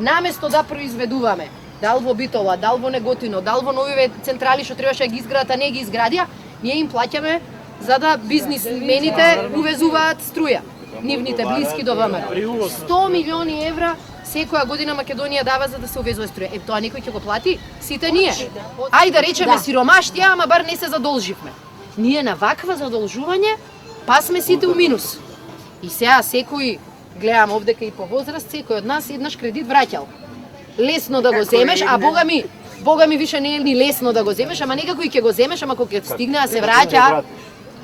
Наместо да произведуваме, дал во Битола, дал во Неготино, дал во новиве централи што требаше да ги изградат, а не ги изградија, ние им плаќаме за да бизнисмените увезуваат струја. Нивните блиски до ВМРО. 100 милиони евра секоја година Македонија дава за да се увезува струја. Тоа некој ќе го плати? Сите ние. Ајде да речеме сиромашти, ама бар не се задолживме. Ние на ваква задолжување па сме сите у минус. И сега секој, гледам овдека и по возраст, секој од нас еднаш кредит враќал. Лесно да го земеш, а Бога ми више не е ни лесно да го земеш, ама некако и ќе го земеш, ама кога ќе стигне да се враќа,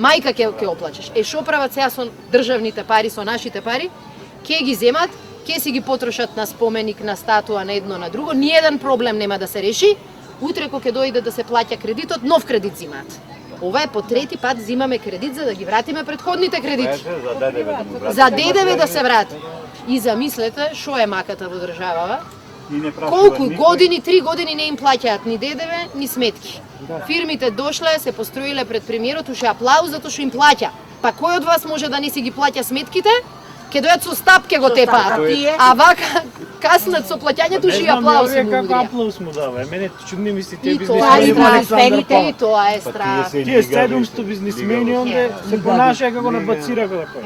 мајка ќе оплачеш. Што прават сега со државните пари, со нашите пари? Ќе ги земат, ќе си ги потрошат на споменик, на статуа, на едно, на друго. Ниеден проблем нема да се реши. Утре кога ќе дојде да се плаќа кредитот, нов кредит зимаат. Ова е по трети пат зимаме кредит за да ги вратиме претходните кредити. За ДДВ да се врати. И замислете што е маката во државава. Колку години, 3 години не им плаќаат ни ДДВ, ни сметки. Фирмите дошле, се построиле пред премиерот, уште аплауз затоа што им плаќа. Па кој од вас може да не си ги плаќа сметките? Ке дојат со стапке го тепаат. А вака каснат со плаќањето и аплауз му удрија. Како аплауз му дава? Мене чудни ми се тие бизнисмени. И тоа е страх. Тие 700 бизнисмени онде се понашаа како на бацира како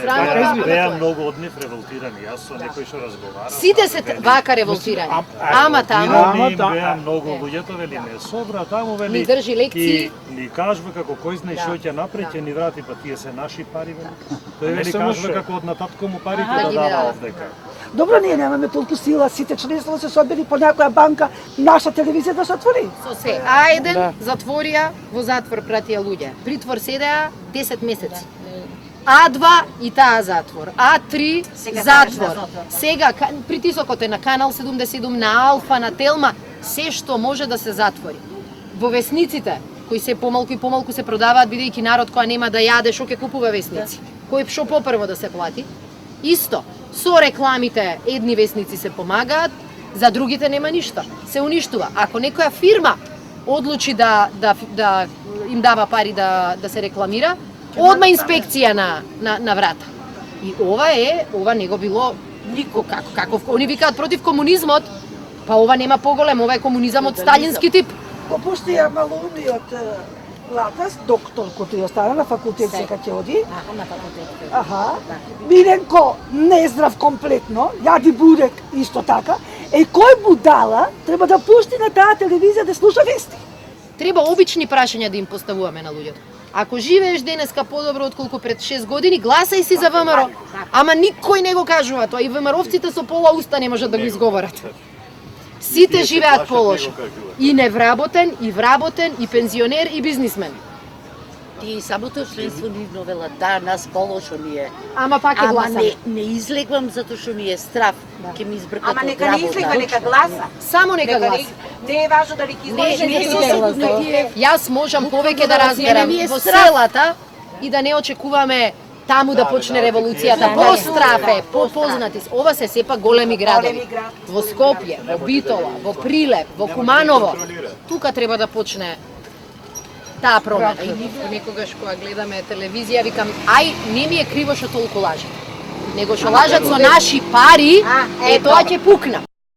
срамота. Беа многу од нив револтирани. Јас со некој што разговарам. Сите се вака револтирани. Ама таму беа многу луѓето вели не собра таму вели. Ни држи лекции. Ни кажува како кој знае што ќе направи, ќе ни врати, па тие се наши пари вели. Тој вели кажува како од татко му парите да дава овдека. Добро, ние немаме толку сила, сите членство се собери по някоја банка, наша телевизија да се отвори. Со се, А1 затворија, во затвор пратија луѓе. Притвор седеа 10 месеци. А2 и таа затвор, А3 затвор. Сега притисокот е на Канал 77, на Алфа, на Телма, се што може да се затвори. Во весниците, кои се помалку и помалку се продаваат, бидејќи народ која нема да јаде, што ќе купува весници. Кој што попрво да се плати. Исто, со рекламите едни весници се помагаат, за другите нема ништо. Се уништува. Ако некоја фирма одлучи да им дава пари да се рекламира, одма инспекција на врата. И ова не го било нико каков. Они викаат против комунизмот, па ова нема поголем, ова е комунизам од сталински тип. Го пуштија малоумниот Латас, доктор, кој ја остана на факултет, сега ќе оди. На факултет. Аха. Миленко нездрав комплетно, јади бурек исто така. Кој будала треба да пусти на таа телевизија да слуша вести? Треба обични прашања да им поставуваме на луѓето. Ако живееш денеска подобро отколку пред 6 години, гласај си за ВМРО. Ама никој не го кажува тоа и ВМРО-вците со пола уста не можат да го изговорат. Сите живеат полошо. И невработен, и вработен, и пензионер, и бизнисмен. Ти самото членство ни вновела, да, нас полошо ми е. Ама пак е гласам. Ама не излегвам затоа што ми е страв. Ке ми избркат од Ама нека не излегва, нека гласа. Само нека гласа. Не е важно дали ќе излезе. Јас можам повеќе да разберам во селата и да не очекуваме таму да почне револуцијата. По Страфе, по познати. Ова се сепак големи градови. Во Скопје, во Битола, во Прилеп, во Куманово. Тука треба да почне таа промена. И некогаш кога гледаме телевизија, викам, не ми е криво што толку лажат. Него што лажат со наши пари, тоа ќе пукна.